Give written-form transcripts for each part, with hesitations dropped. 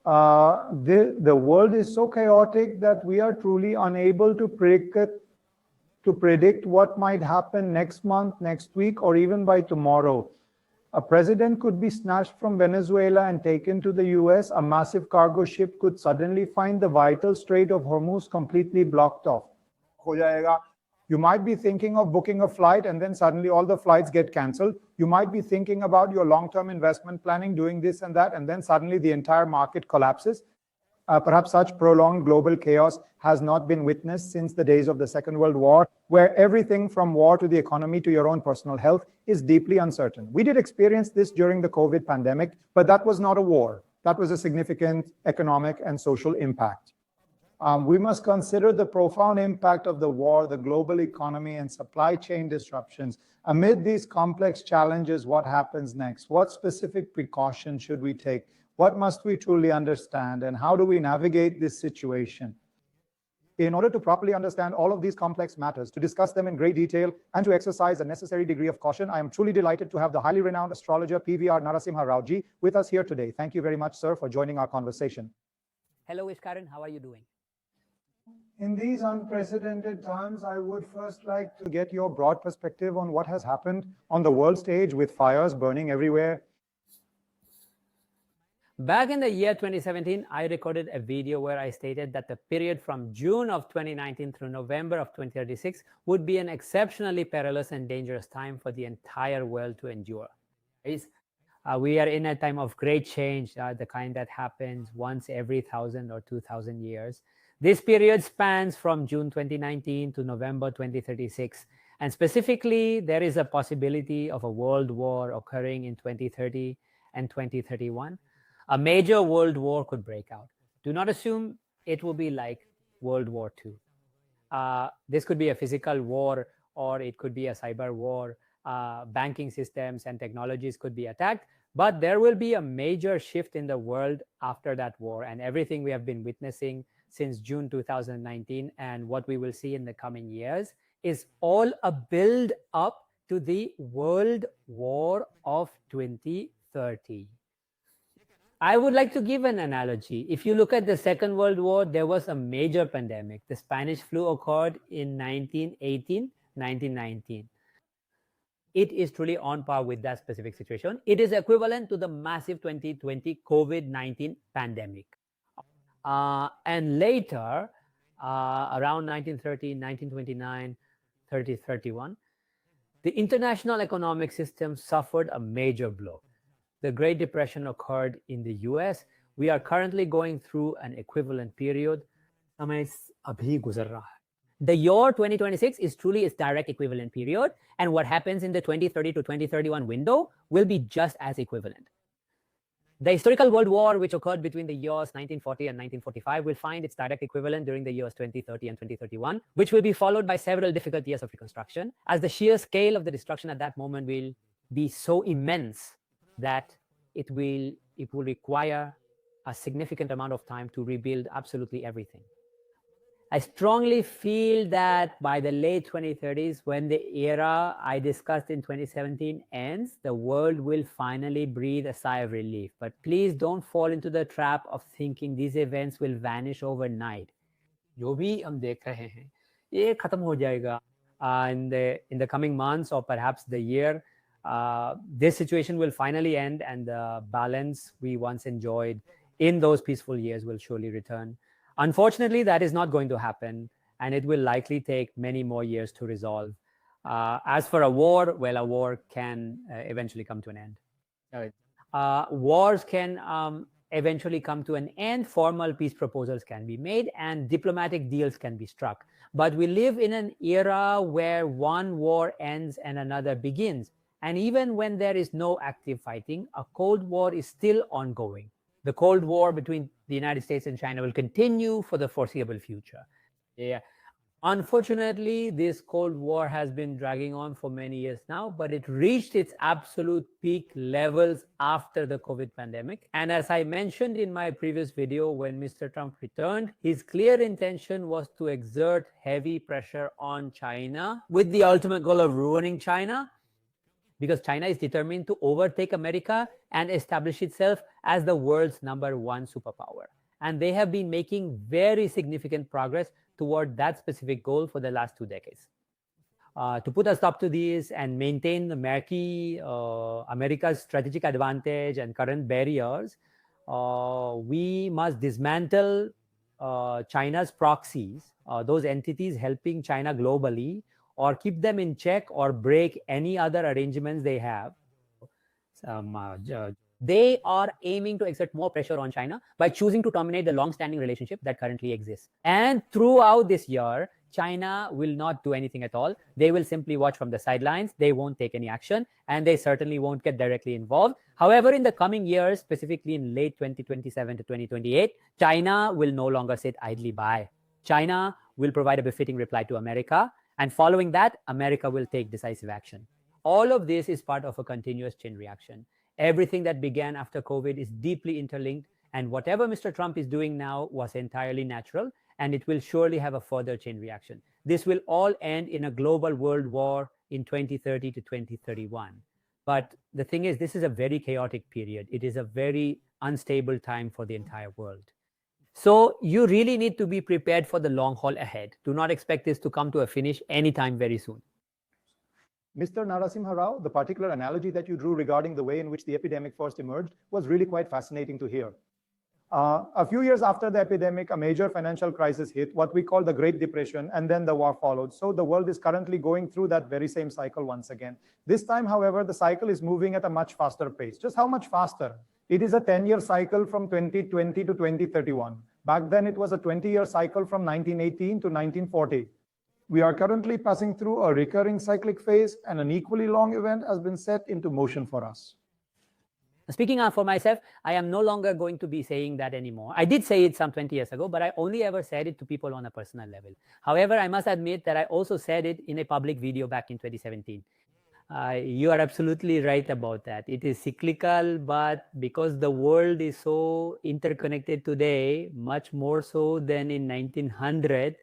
The world is so chaotic that we are truly unable to predict what might happen next month, next week, or even by tomorrow. A president could be snatched from Venezuela and taken to the US. A massive cargo ship could suddenly find the vital Strait of Hormuz completely blocked off. You might be thinking of booking a flight and then suddenly all the flights get cancelled. You might be thinking about your long-term investment planning, doing this and that, and then suddenly the entire market collapses. Perhaps such prolonged global chaos has not been witnessed since the days of the Second World War, where everything from war to the economy to your own personal health is deeply uncertain. We did experience this during the COVID pandemic, but that was not a war. That was a significant economic and social impact. We must consider the profound impact of the war, the global economy, and supply chain disruptions. Amid these complex challenges, what happens next? What specific precautions should we take? What must we truly understand, and how do we navigate this situation? In order to properly understand all of these complex matters, to discuss them in great detail, and to exercise a necessary degree of caution, I am truly delighted to have the highly renowned astrologer PVR Narasimha Raoji with us here today. Thank you very much, sir, for joining our conversation. Hello, Ishkaran. How are you doing? In these unprecedented times, I would first like to get your broad perspective on what has happened on the world stage with fires burning everywhere. Back in the year 2017, I recorded a video where I stated that the period from June of 2019 through November of 2036 would be an exceptionally perilous and dangerous time for the entire world to endure. We are in a time of great change, the kind that happens once every 1,000 or 2,000 years. This period spans from June 2019 to November 2036. And specifically, there is a possibility of a world war occurring in 2030 and 2031. A major world war could break out. Do not assume it will be like World War II. This could be a physical war, or it could be a cyber war. Banking systems and technologies could be attacked. But there will be a major shift in the world after that war, and everything we have been witnessing since June 2019 and what we will see in the coming years is all a build up to the World War of 2030. I would like to give an analogy. If you look at the Second World War, there was a major pandemic. The Spanish flu occurred in 1918, 1919. It is truly on par with that specific situation. It is equivalent to the massive 2020 COVID-19 pandemic. And later, around 1930, 1929, 30, 31, the international economic system suffered a major blow. The Great Depression occurred in the US. We are currently going through an equivalent period. The year 2026 is truly its direct equivalent period, and what happens in the 2030 to 2031 window will be just as equivalent. The historical World War, which occurred between the years 1940 and 1945, will find its direct equivalent during the years 2030 and 2031, which will be followed by several difficult years of reconstruction, as the sheer scale of the destruction at that moment will be so immense that it will require a significant amount of time to rebuild absolutely everything. I strongly feel that by the late 2030s, when the era I discussed in 2017 ends, the world will finally breathe a sigh of relief. But please don't fall into the trap of thinking these events will vanish overnight. जो भी हम देख रहे हैं, ये खत्म हो जाएगा in the coming months or perhaps the year. This situation will finally end, and the balance we once enjoyed in those peaceful years will surely return. Unfortunately, that is not going to happen, and it will likely take many more years to resolve. As for a war, well, a war can eventually come to an end. Wars can eventually come to an end. Formal peace proposals can be made, and diplomatic deals can be struck. But we live in an era where one war ends and another begins. And even when there is no active fighting, a Cold War is still ongoing. The Cold War between the United States and China will continue for the foreseeable future. Unfortunately, this Cold War has been dragging on for many years now, but it reached its absolute peak levels after the COVID pandemic. And as I mentioned in my previous video, when Mr. Trump returned, his clear intention was to exert heavy pressure on China with the ultimate goal of ruining China. because China is determined to overtake America and establish itself as the world's #1 superpower. And they have been making very significant progress toward that specific goal for the last 2 decades. To put a stop to this and maintain America's strategic advantage and current barriers, we must dismantle China's proxies, those entities helping China globally, or keep them in check or break any other arrangements they have. They are aiming to exert more pressure on China by choosing to terminate the long-standing relationship that currently exists. And throughout this year, China will not do anything at all. They will simply watch from the sidelines. They won't take any action, and they certainly won't get directly involved. However, in the coming years, specifically in late 2027 to 2028, China will no longer sit idly by. China will provide a befitting reply to America, and following that, America will take decisive action. All of this is part of a continuous chain reaction. Everything that began after COVID is deeply interlinked, and whatever Mr. Trump is doing now was entirely natural, and it will surely have a further chain reaction. This will all end in a global world war in 2030 to 2031. But the thing is, this is a very chaotic period. It is a very unstable time for the entire world. So you really need to be prepared for the long haul ahead. Do not expect this to come to a finish anytime very soon. Mr. Narasimha Rao, the particular analogy that you drew regarding the way in which the epidemic first emerged was really quite fascinating to hear. A few years after the epidemic, a major financial crisis hit, what we call the Great Depression, and then the war followed. So the world is currently going through that very same cycle once again. This time, however, the cycle is moving at a much faster pace. Just how much faster? It is a 10-year cycle from 2020 to 2031. Back then, it was a 20-year cycle from 1918 to 1940. We are currently passing through a recurring cyclic phase, and an equally long event has been set into motion for us. Speaking for myself, I am no longer going to be saying that anymore. I did say it some 20 years ago, but I only ever said it to people on a personal level. However, I must admit that I also said it in a public video back in 2017. You are absolutely right about that. It is cyclical, but because the world is so interconnected today, much more so than in 1900,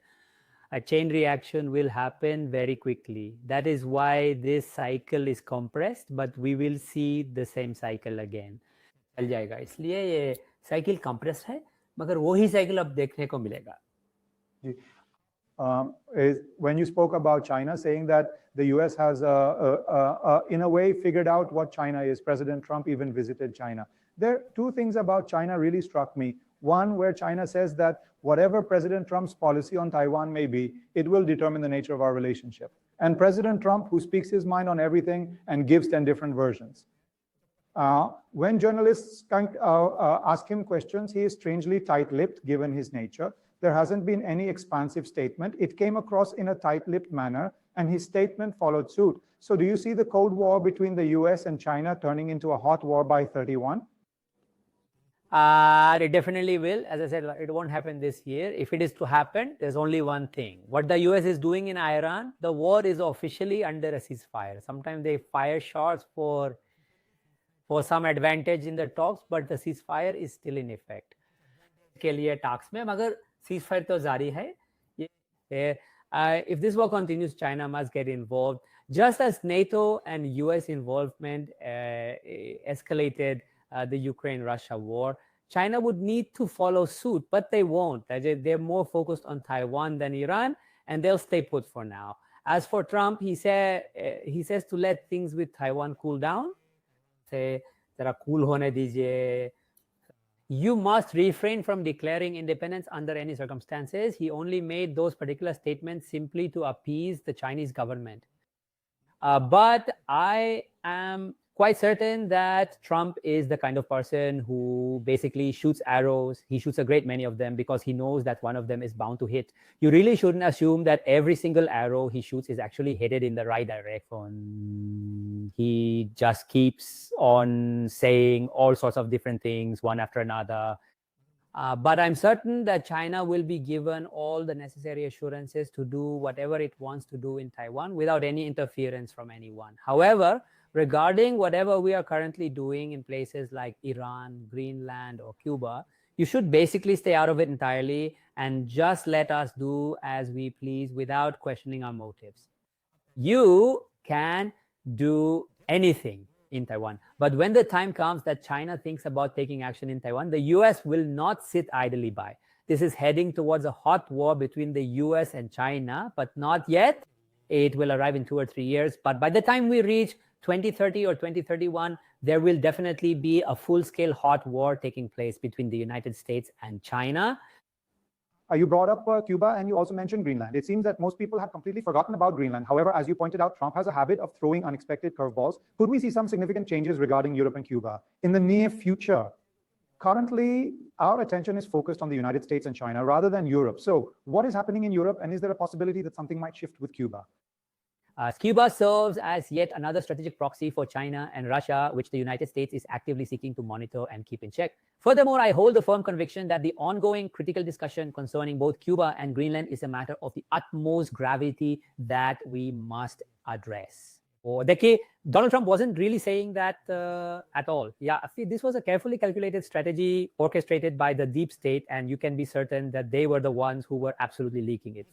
a chain reaction will happen very quickly. That is why this cycle is compressed, but we will see the same cycle again. चल जाएगा, इसलिए ये cycle compress है, मगर वही cycle अब देखने को मिलेगा. When you spoke about China, saying that the US has, in a way, figured out what China is. President Trump even visited China. There are two things about China really struck me. One, where China says that whatever President Trump's policy on Taiwan may be, it will determine the nature of our relationship. And President Trump, who speaks his mind on everything and gives 10 different versions. When journalists ask him questions, he is strangely tight-lipped, given his nature. There hasn't been any expansive statement. It came across in a tight-lipped manner, and his statement followed suit. So do you see the Cold War between the US and China turning into a hot war by 31? It definitely will. As I said, it won't happen this year. If it is to happen, there's only one thing. What the US is doing in Iran, the war is officially under a ceasefire. Sometimes they fire shots for some advantage in the talks, but the ceasefire is still in effect. के लिए talks में मगर ceasefire तो जारी है. If this war continues, China must get involved. Just as NATO and US involvement escalated the Ukraine-Russia war, China would need to follow suit, but they won't. They're more focused on Taiwan than Iran, and they'll stay put for now. As for Trump, he says to let things with Taiwan cool down. Say, "Zara cool hone dijiye." You must refrain from declaring independence under any circumstances. He only made those particular statements simply to appease the Chinese government. But I am quite certain that Trump is the kind of person who basically shoots arrows. He shoots a great many of them because he knows that one of them is bound to hit. You really shouldn't assume that every single arrow he shoots is actually headed in the right direction. He just keeps on saying all sorts of different things, one after another. But I'm certain that China will be given all the necessary assurances to do whatever it wants to do in Taiwan without any interference from anyone. However, regarding whatever we are currently doing in places like Iran, Greenland, or Cuba, you should basically stay out of it entirely and just let us do as we please without questioning our motives. You can do anything in Taiwan. But when the time comes that China thinks about taking action in Taiwan, the US will not sit idly by. This is heading towards a hot war between the US and China, but not yet. It will arrive in 2 or 3 years. But by the time we reach 2030 or 2031, there will definitely be a full-scale hot war taking place between the United States and China. You brought up Cuba and you also mentioned Greenland. It seems that most people have completely forgotten about Greenland. However, as you pointed out, Trump has a habit of throwing unexpected curveballs. Could we see some significant changes regarding Europe and Cuba in the near future? Currently, our attention is focused on the United States and China rather than Europe. So what is happening in Europe, and is there a possibility that something might shift with Cuba? Cuba serves as yet another strategic proxy for China and Russia, which the United States is actively seeking to monitor and keep in check. Furthermore, I hold the firm conviction that the ongoing critical discussion concerning both Cuba and Greenland is a matter of the utmost gravity that we must address. Donald Trump wasn't really saying that at all. Yeah, this was a carefully calculated strategy orchestrated by the deep state, and you can be certain that they were the ones who were absolutely leaking it.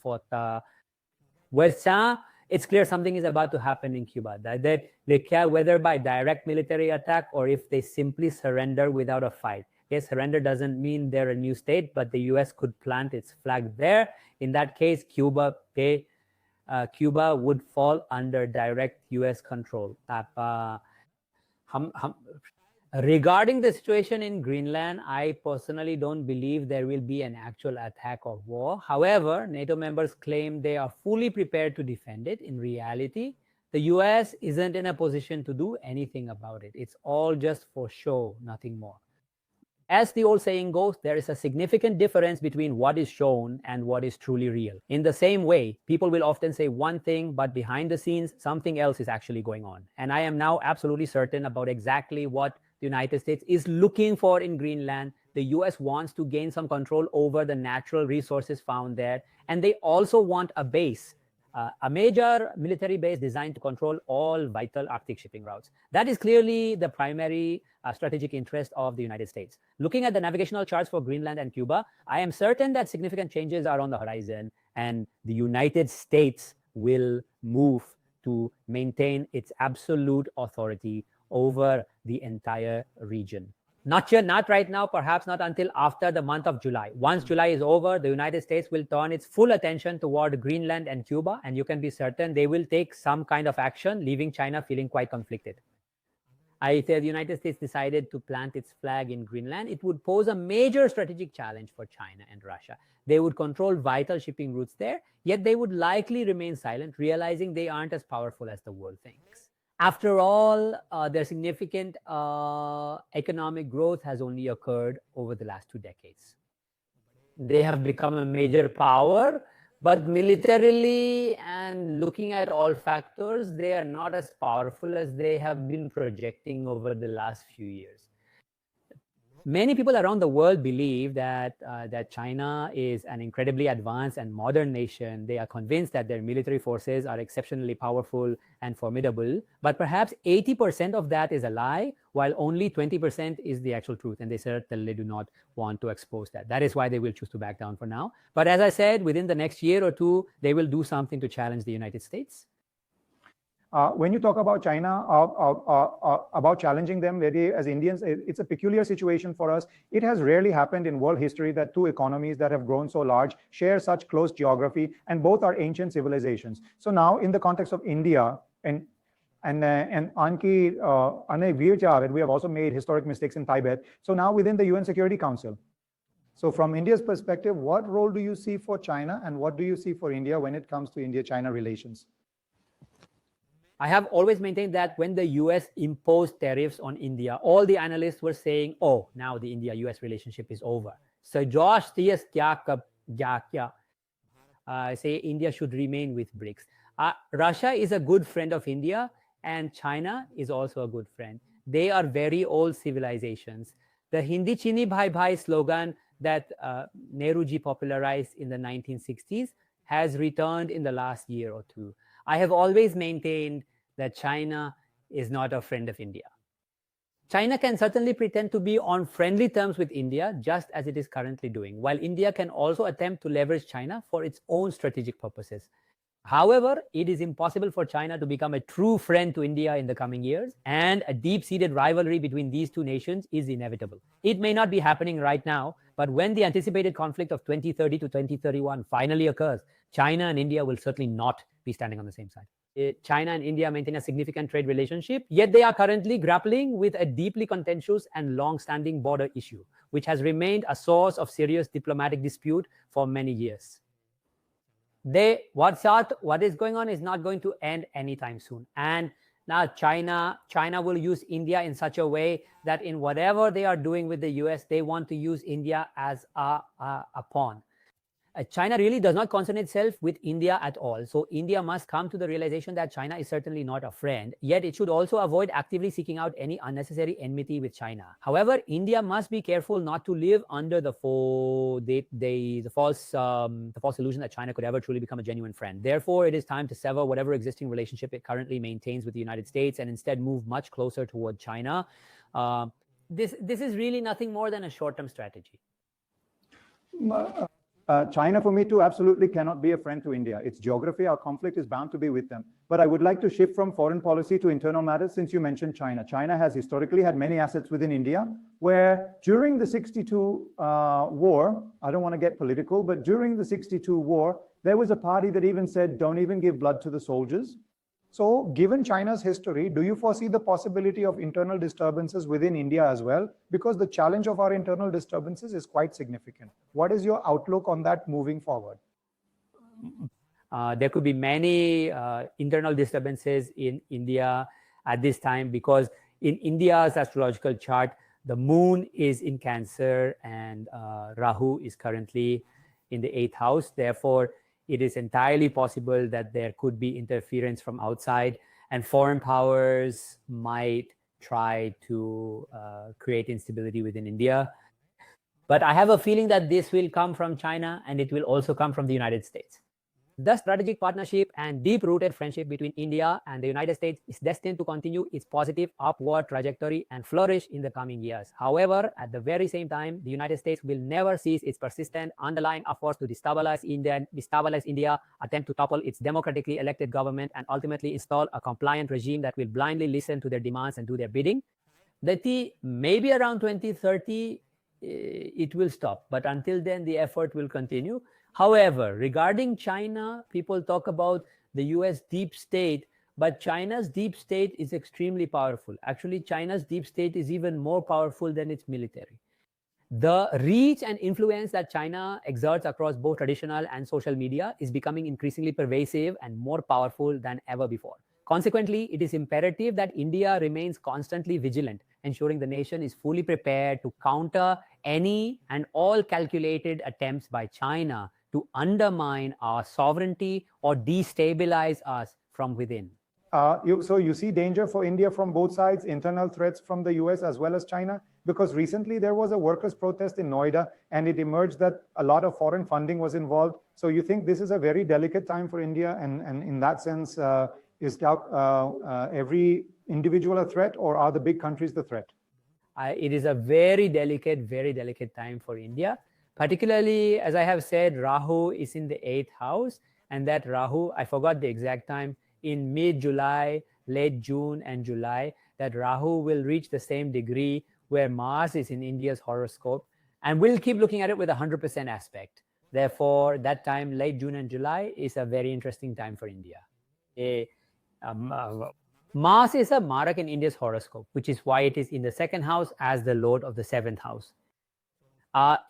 It's clear something is about to happen in Cuba, that they care whether by direct military attack or if they simply surrender without a fight. Yes, surrender doesn't mean they're a new state, but the US could plant its flag there. In that case, Cuba would fall under direct US control. Regarding the situation in Greenland, I personally don't believe there will be an actual attack or war. However, NATO members claim they are fully prepared to defend it. In reality, the US isn't in a position to do anything about it. It's all just for show, nothing more. As the old saying goes, there is a significant difference between what is shown and what is truly real. In the same way, people will often say one thing, but behind the scenes, something else is actually going on. And I am now absolutely certain about exactly what the United States is looking for in Greenland. The US wants to gain some control over the natural resources found there. And they also want a base, a major military base designed to control all vital Arctic shipping routes. That is clearly the primary strategic interest of the United States. Looking at the navigational charts for Greenland and Cuba, I am certain that significant changes are on the horizon, and the United States will move to maintain its absolute authority over the entire region. Not right now, perhaps not until after the month of July. Once July is over, the United States will turn its full attention toward Greenland and Cuba, and you can be certain they will take some kind of action, leaving China feeling quite conflicted. If the United States decided to plant its flag in Greenland, it would pose a major strategic challenge for China and Russia. They would control vital shipping routes there, yet they would likely remain silent, realizing they aren't as powerful as the world thinks. After all, their significant economic growth has only occurred over the last 2 decades. They have become a major power, but militarily and looking at all factors, they are not as powerful as they have been projecting over the last few years. Many people around the world believe that China is an incredibly advanced and modern nation. They are convinced that their military forces are exceptionally powerful and formidable, but perhaps 80% of that is a lie, while only 20% is the actual truth, and they certainly do not want to expose that. That is why they will choose to back down for now. But as I said, within the next year or two, they will do something to challenge the United States. When you talk about China, about challenging them, as Indians, it's a peculiar situation for us. It has rarely happened in world history that two economies that have grown so large share such close geography, and both are ancient civilizations. So now, in the context of India and Anki Virchar, we have also made historic mistakes in Tibet. So now within the UN Security Council. So from India's perspective, what role do you see for China, and what do you see for India when it comes to India-China relations? I have always maintained that when the US imposed tariffs on India, all the analysts were saying, oh, now the India-US relationship is over. So Josh say India should remain with BRICS. Russia is a good friend of India, and China is also a good friend. They are very old civilizations. The Hindi Chini Bhai Bhai slogan that Nehruji popularized in the 1960s has returned in the last year or two. I have always maintained that China is not a friend of India. China can certainly pretend to be on friendly terms with India, just as it is currently doing, while India can also attempt to leverage China for its own strategic purposes. However, it is impossible for China to become a true friend to India in the coming years, and a deep-seated rivalry between these two nations is inevitable. It may not be happening right now, but when the anticipated conflict of 2030 to 2031 finally occurs, China and India will certainly not be standing on the same side. China and India maintain a significant trade relationship, yet they are currently grappling with a deeply contentious and long-standing border issue, which has remained a source of serious diplomatic dispute for many years. What is going on is not going to end anytime soon. And now China will use India in such a way that in whatever they are doing with the US, they want to use India as a pawn. China really does not concern itself with India at all. So India must come to the realization that China is certainly not a friend, yet it should also avoid actively seeking out any unnecessary enmity with China. However, India must be careful not to live under the false illusion that China could ever truly become a genuine friend. Therefore, it is time to sever whatever existing relationship it currently maintains with the United States and instead move much closer toward China. This is really nothing more than a short-term strategy. China, for me, too, absolutely cannot be a friend to India. Its geography, our conflict is bound to be with them. But I would like to shift from foreign policy to internal matters since you mentioned China. China has historically had many assets within India, where during the 62 war, I don't want to get political, but during the 62 war, there was a party that even said, don't even give blood to the soldiers. So given China's history, do you foresee the possibility of internal disturbances within India as well? Because the challenge of our internal disturbances is quite significant. What is your outlook on that moving forward? There could be many internal disturbances in India at this time, because in India's astrological chart, the moon is in Cancer and Rahu is currently in the 8th house. Therefore, it is entirely possible that there could be interference from outside, and foreign powers might try to create instability within India. But I have a feeling that this will come from China, and it will also come from the United States. The strategic partnership and deep-rooted friendship between India and the United States is destined to continue its positive upward trajectory and flourish in the coming years. However, at the very same time, the United States will never cease its persistent underlying efforts to destabilize India, attempt to topple its democratically elected government, and ultimately install a compliant regime that will blindly listen to their demands and do their bidding. Maybe around 2030, it will stop. But until then, the effort will continue. However, regarding China, people talk about the US deep state, but China's deep state is extremely powerful. Actually, China's deep state is even more powerful than its military. The reach and influence that China exerts across both traditional and social media is becoming increasingly pervasive and more powerful than ever before. Consequently, it is imperative that India remains constantly vigilant, ensuring the nation is fully prepared to counter any and all calculated attempts by China to undermine our sovereignty or destabilize us from within. So you see danger for India from both sides, internal threats from the US as well as China? Because recently there was a workers' protest in Noida, and it emerged that a lot of foreign funding was involved. So you think this is a very delicate time for India, and in that sense, is every individual a threat, or are the big countries the threat? It is a very delicate time for India. Particularly, as I have said, Rahu is in the 8th house, and that Rahu, I forgot the exact time, in mid-July, late June and July, that Rahu will reach the same degree where Mars is in India's horoscope, and we'll keep looking at it with 100% aspect. Therefore, that time, late June and July, is a very interesting time for India. Mars is a Marak in India's horoscope, which is why it is in the 2nd house as the lord of the 7th house.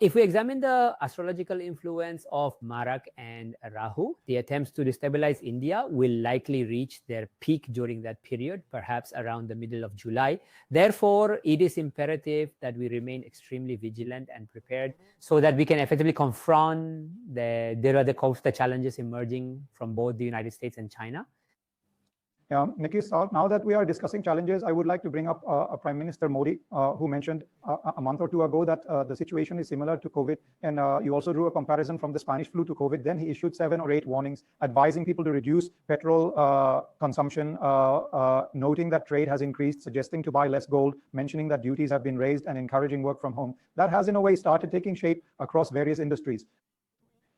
If we examine the astrological influence of Marak and Rahu, the attempts to destabilize India will likely reach their peak during that period, perhaps around the middle of July. Therefore, it is imperative that we remain extremely vigilant and prepared so that we can effectively confront the challenges emerging from both the United States and China. Nikki, now that we are discussing challenges, I would like to bring up Prime Minister Modi, who mentioned a month or two ago that the situation is similar to COVID. And you also drew a comparison from the Spanish flu to COVID. Then he issued 7 or 8 warnings advising people to reduce petrol consumption, noting that trade has increased, suggesting to buy less gold, mentioning that duties have been raised, and encouraging work from home. That has in a way started taking shape across various industries.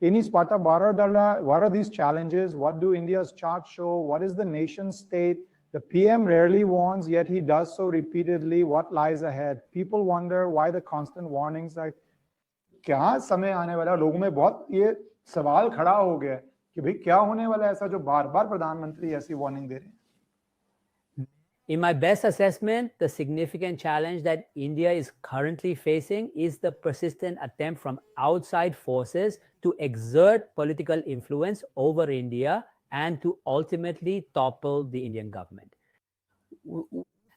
Any Sparta Baradala, what are these challenges? What do India's charts show? What is the nation state? The PM rarely warns, yet he does so repeatedly. What lies ahead? People wonder why the constant warnings are क्या समय आने वाला है? लोगों में बहुत ये सवाल खड़ा हो गया है कि भाई क्या होने वाला है ऐसा जो बार-बार प्रधानमंत्री ऐसी वार्निंग दे रहे हैं. In my best assessment, the significant challenge that India is currently facing is the persistent attempt from outside forces to exert political influence over India and to ultimately topple the Indian government.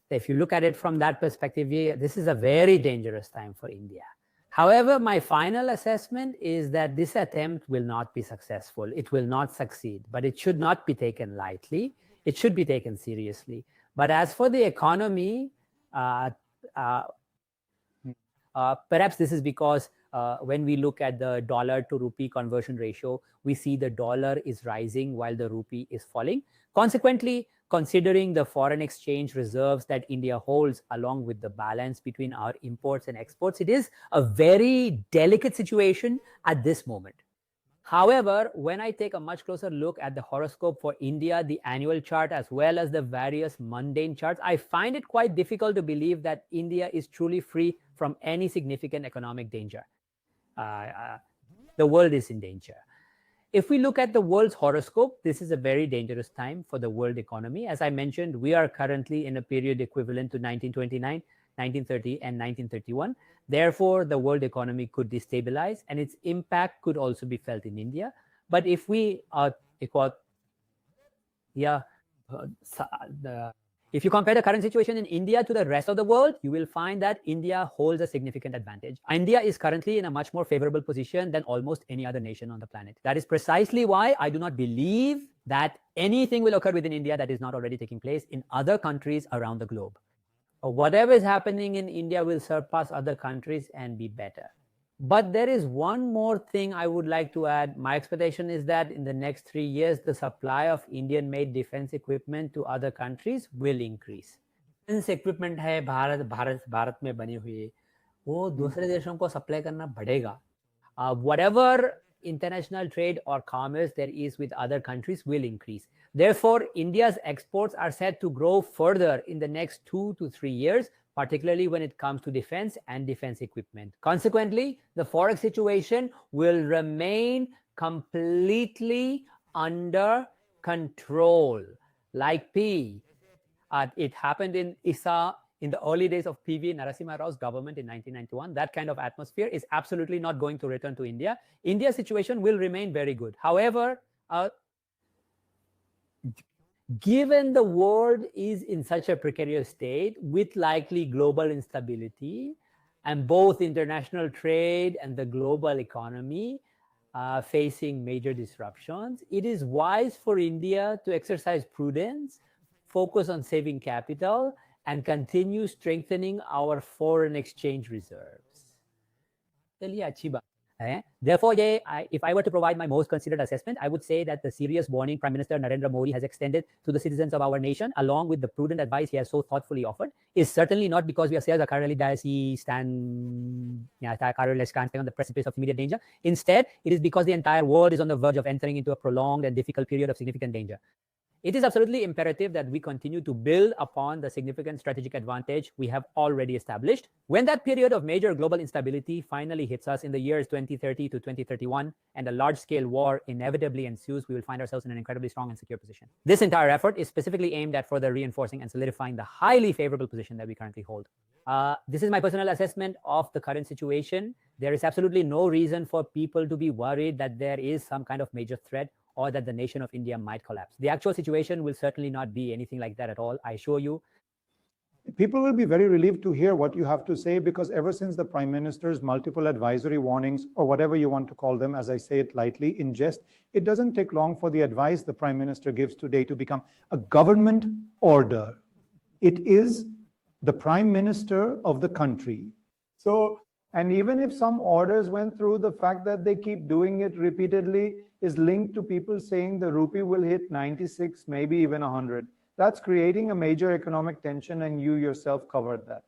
If you look at it from that perspective, this is a very dangerous time for India. However, my final assessment is that this attempt will not be successful. It will not succeed, but it should not be taken lightly. It should be taken seriously. But as for the economy, perhaps this is because when we look at the dollar to rupee conversion ratio, we see the dollar is rising while the rupee is falling. Consequently, considering the foreign exchange reserves that India holds along with the balance between our imports and exports, it is a very delicate situation at this moment. However, when I take a much closer look at the horoscope for India, the annual chart, as well as the various mundane charts, I find it quite difficult to believe that India is truly free from any significant economic danger. The world is in danger. If we look at the world's horoscope, this is a very dangerous time for the world economy. As I mentioned, we are currently in a period equivalent to 1929, 1930, and 1931. Therefore, the world economy could destabilize and its impact could also be felt in India. But if we if you compare the current situation in India to the rest of the world, you will find that India holds a significant advantage. India is currently in a much more favorable position than almost any other nation on the planet. That is precisely why I do not believe that anything will occur within India that is not already taking place in other countries around the globe. Whatever is happening in India will surpass other countries and be better. But there is one more thing I would like to add. My expectation is that in the next 3 years, the supply of Indian-made defense equipment to other countries will increase. Defense equipment है भारत में बनी हुई, वो दूसरे देशों को supply करना बढ़ेगा. Whatever international trade or commerce there is with other countries will increase. Therefore, India's exports are set to grow further in the next 2 to 3 years, particularly when it comes to defense and defense equipment. Consequently, the forex situation will remain completely under control. Like P, it happened in ISA in the early days of PV Narasimha Rao's government in 1991. That kind of atmosphere is absolutely not going to return to India. India's situation will remain very good. However, given the world is in such a precarious state with likely global instability and both international trade and the global economy facing major disruptions, it is wise for India to exercise prudence, focus on saving capital, and continue strengthening our foreign exchange reserves. Therefore, if I were to provide my most considered assessment, I would say that the serious warning Prime Minister Narendra Modi has extended to the citizens of our nation, along with the prudent advice he has so thoughtfully offered, is certainly not because we are stand on the precipice of immediate danger. Instead, it is because the entire world is on the verge of entering into a prolonged and difficult period of significant danger. It is absolutely imperative that we continue to build upon the significant strategic advantage we have already established. When that period of major global instability finally hits us in the years 2030 to 2031 and a large-scale war inevitably ensues, we will find ourselves in an incredibly strong and secure position. This entire effort is specifically aimed at further reinforcing and solidifying the highly favorable position that we currently hold. This is my personal assessment of the current situation. There is absolutely no reason for people to be worried that there is some kind of major threat or that the nation of India might collapse. The actual situation will certainly not be anything like that at all, I assure you. People will be very relieved to hear what you have to say, because ever since the Prime Minister's multiple advisory warnings, or whatever you want to call them, as I say it lightly, in jest, it doesn't take long for the advice the Prime Minister gives today to become a government order. It is the Prime Minister of the country. So, and even if some orders went through, the fact that they keep doing it repeatedly is linked to people saying the rupee will hit 96, maybe even 100. That's creating a major economic tension, and you yourself covered that.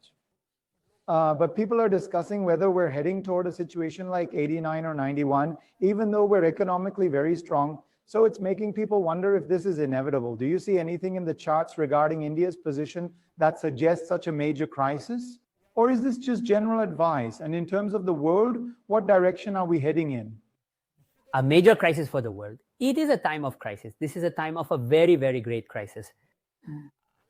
But people are discussing whether we're heading toward a situation like 89 or 91, even though we're economically very strong. So it's making people wonder if this is inevitable. Do you see anything in the charts regarding India's position that suggests such a major crisis? Or is this just general advice? And in terms of the world, what direction are we heading in? A major crisis for the world. It is a time of crisis. This is a time of a very, very great crisis.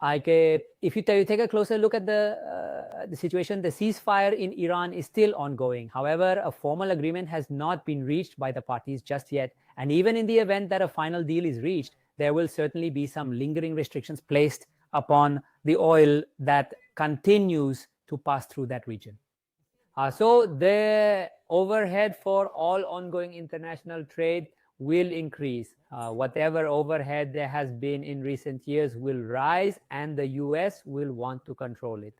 If you take a closer look at the situation, the ceasefire in Iran is still ongoing. However, a formal agreement has not been reached by the parties just yet. And even in the event that a final deal is reached, there will certainly be some lingering restrictions placed upon the oil that continues to pass through that region. So the overhead for all ongoing international trade will increase. Whatever overhead there has been in recent years will rise, and the US will want to control it.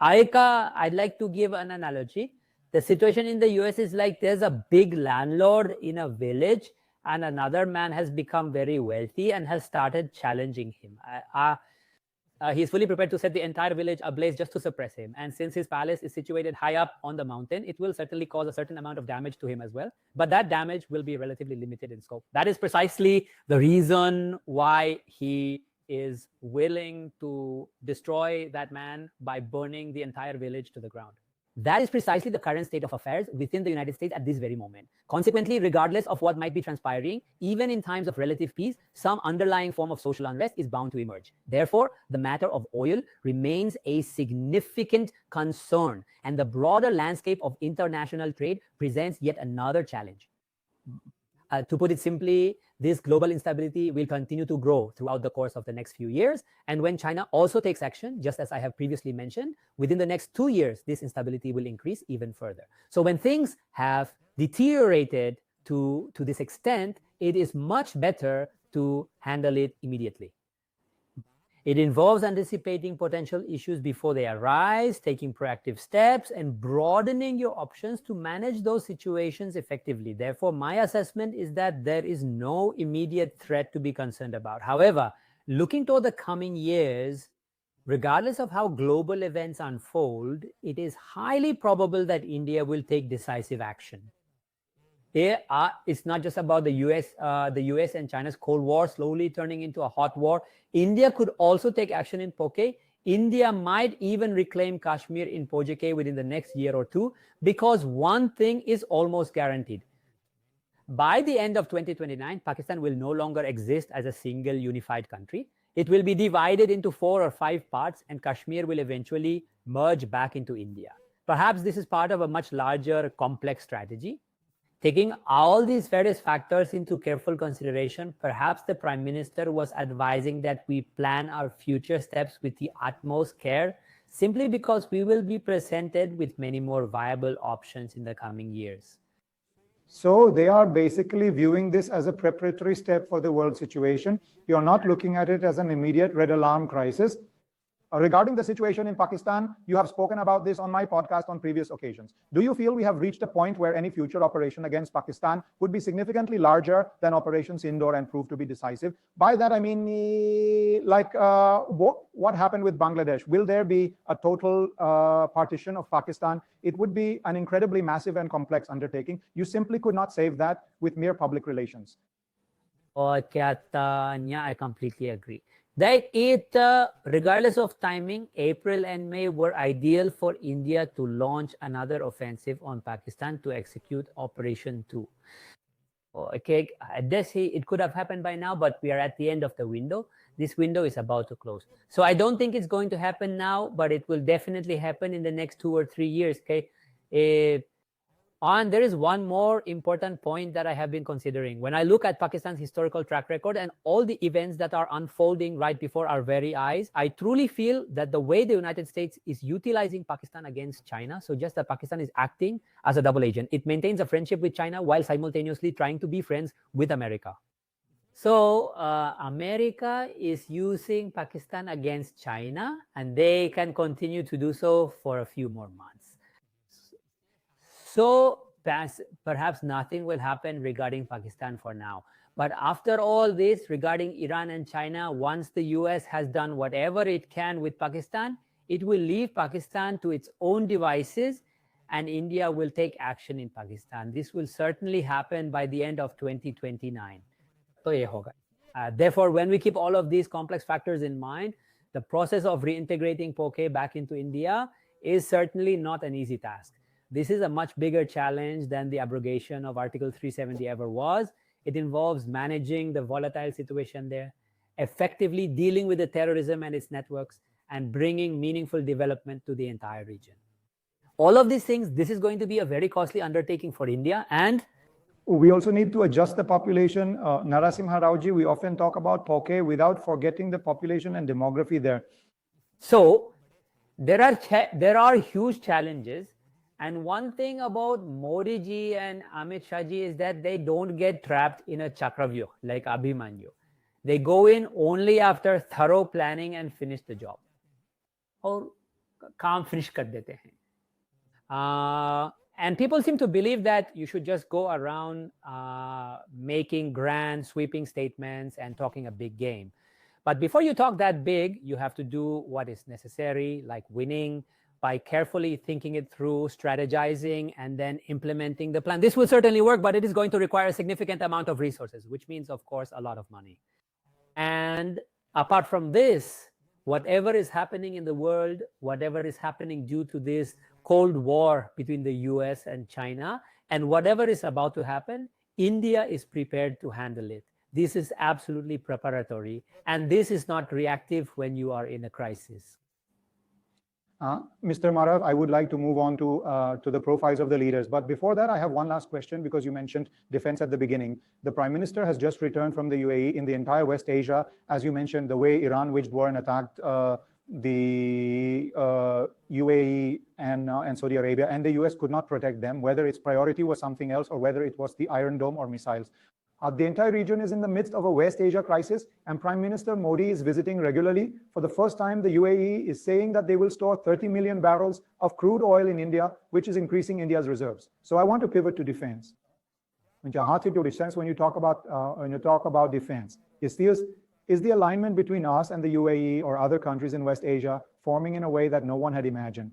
I'd like to give an analogy. The situation in the US is like there's a big landlord in a village, and another man has become very wealthy and has started challenging him. He's fully prepared to set the entire village ablaze just to suppress him. And since his palace is situated high up on the mountain, it will certainly cause a certain amount of damage to him as well. But that damage will be relatively limited in scope. That is precisely the reason why he is willing to destroy that man by burning the entire village to the ground. That is precisely the current state of affairs within the United States at this very moment. Consequently, regardless of what might be transpiring, even in times of relative peace, some underlying form of social unrest is bound to emerge. Therefore, the matter of oil remains a significant concern, and the broader landscape of international trade presents yet another challenge. To put it simply, this global instability will continue to grow throughout the course of the next few years. And when China also takes action, just as I have previously mentioned, within the next 2 years, this instability will increase even further. So when things have deteriorated to this extent, it is much better to handle it immediately. It involves anticipating potential issues before they arise, taking proactive steps, and broadening your options to manage those situations effectively. Therefore, my assessment is that there is no immediate threat to be concerned about. However, looking toward the coming years, regardless of how global events unfold, it is highly probable that India will take decisive action. It's not just about the US and China's Cold War slowly turning into a hot war. India could also take action in Poke. India might even reclaim Kashmir in Pojike within the next year or two, because one thing is almost guaranteed. By the end of 2029, Pakistan will no longer exist as a single unified country. It will be divided into 4 or 5 parts, and Kashmir will eventually merge back into India. Perhaps this is part of a much larger, complex strategy. Taking all these various factors into careful consideration, perhaps the Prime Minister was advising that we plan our future steps with the utmost care, simply because we will be presented with many more viable options in the coming years. So they are basically viewing this as a preparatory step for the world situation. You're not looking at it as an immediate red alarm crisis. Regarding the situation in Pakistan, you have spoken about this on my podcast on previous occasions. Do you feel we have reached a point where any future operation against Pakistan would be significantly larger than operations indoor and prove to be decisive? By that I mean, what happened with Bangladesh? Will there be a total partition of Pakistan? It would be an incredibly massive and complex undertaking. You simply could not save that with mere public relations. I completely agree. That regardless of timing, April and May were ideal for India to launch another offensive on Pakistan to execute Operation 2. Okay, it could have happened by now, but we are at the end of the window. This window is about to close. So I don't think it's going to happen now, but it will definitely happen in the next 2 or 3 years. Okay. And there is one more important point that I have been considering. When I look at Pakistan's historical track record and all the events that are unfolding right before our very eyes, I truly feel that the way the United States is utilizing Pakistan against China, so just that Pakistan is acting as a double agent. It maintains a friendship with China while simultaneously trying to be friends with America. So America is using Pakistan against China, and they can continue to do so for a few more months. So perhaps nothing will happen regarding Pakistan for now. But after all this, regarding Iran and China, once the US has done whatever it can with Pakistan, it will leave Pakistan to its own devices, and India will take action in Pakistan. This will certainly happen by the end of 2029. तो ये होगा. Therefore, when we keep all of these complex factors in mind, the process of reintegrating Poke back into India is certainly not an easy task. This is a much bigger challenge than the abrogation of Article 370 ever was. It involves managing the volatile situation there, effectively dealing with the terrorism and its networks, and bringing meaningful development to the entire region. All of these things, this is going to be a very costly undertaking for India, and we also need to adjust the population. Narasimha Raoji, we often talk about Poke without forgetting the population and demography there. So there are huge challenges, and one thing about Modi ji and Amit Shah ji is that they don't get trapped in a chakravyuh like Abhimanyu. They go in only after thorough planning and finish the job. और काम finish कर देते हैं. And people seem to believe that you should just go around making grand, sweeping statements and talking a big game. But before you talk that big, you have to do what is necessary, like winning, by carefully thinking it through, strategizing, and then implementing the plan. This will certainly work, but it is going to require a significant amount of resources, which means, of course, a lot of money. And apart from this, whatever is happening in the world, whatever is happening due to this Cold War between the US and China, and whatever is about to happen, India is prepared to handle it. This is absolutely preparatory, and this is not reactive when you are in a crisis. Mr. Marav, I would like to move on to the profiles of the leaders. But before that, I have one last question, because you mentioned defense at the beginning. The Prime Minister has just returned from the UAE. In the entire West Asia, as you mentioned, the way Iran waged war and attacked the UAE and Saudi Arabia, and the US could not protect them, whether its priority was something else or whether it was the Iron Dome or missiles. The entire region is in the midst of a West Asia crisis, and Prime Minister Modi is visiting regularly. For the first time, the UAE is saying that they will store 30 million barrels of crude oil in India, which is increasing India's reserves. So I want to pivot to defense. When you talk about defense, is the alignment between us and the UAE or other countries in West Asia forming in a way that no one had imagined?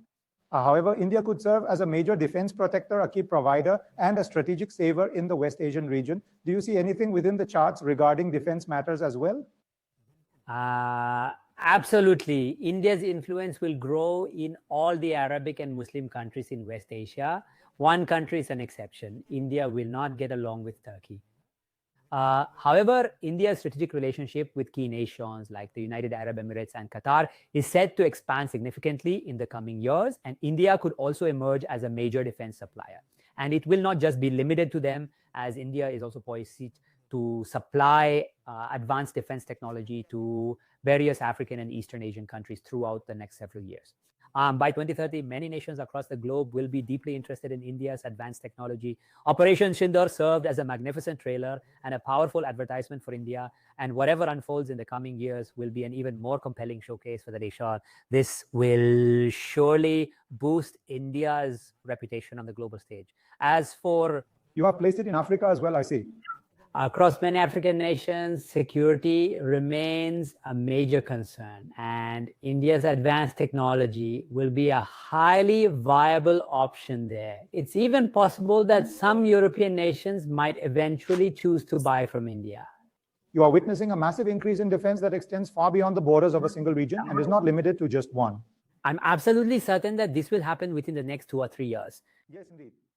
However, India could serve as a major defense protector, a key provider, and a strategic saver in the West Asian region. Do you see anything within the charts regarding defense matters as well? Absolutely. India's influence will grow in all the Arabic and Muslim countries in West Asia. One country is an exception. India will not get along with Turkey. However, India's strategic relationship with key nations like the United Arab Emirates and Qatar is set to expand significantly in the coming years, and India could also emerge as a major defense supplier. And it will not just be limited to them, as India is also poised to supply advanced defense technology to various African and Eastern Asian countries throughout the next several years. By 2030, many nations across the globe will be deeply interested in India's advanced technology. Operation Sindoor served as a magnificent trailer and a powerful advertisement for India, and whatever unfolds in the coming years will be an even more compelling showcase for the nation. This will surely boost India's reputation on the global stage. As for... You have placed it in Africa as well, I see. Across many African nations, security remains a major concern, and India's advanced technology will be a highly viable option there. It's even possible that some European nations might eventually choose to buy from India. You are witnessing a massive increase in defense that extends far beyond the borders of a single region and is not limited to just one. I'm absolutely certain that this will happen within the next 2 or 3 years. Yes, indeed.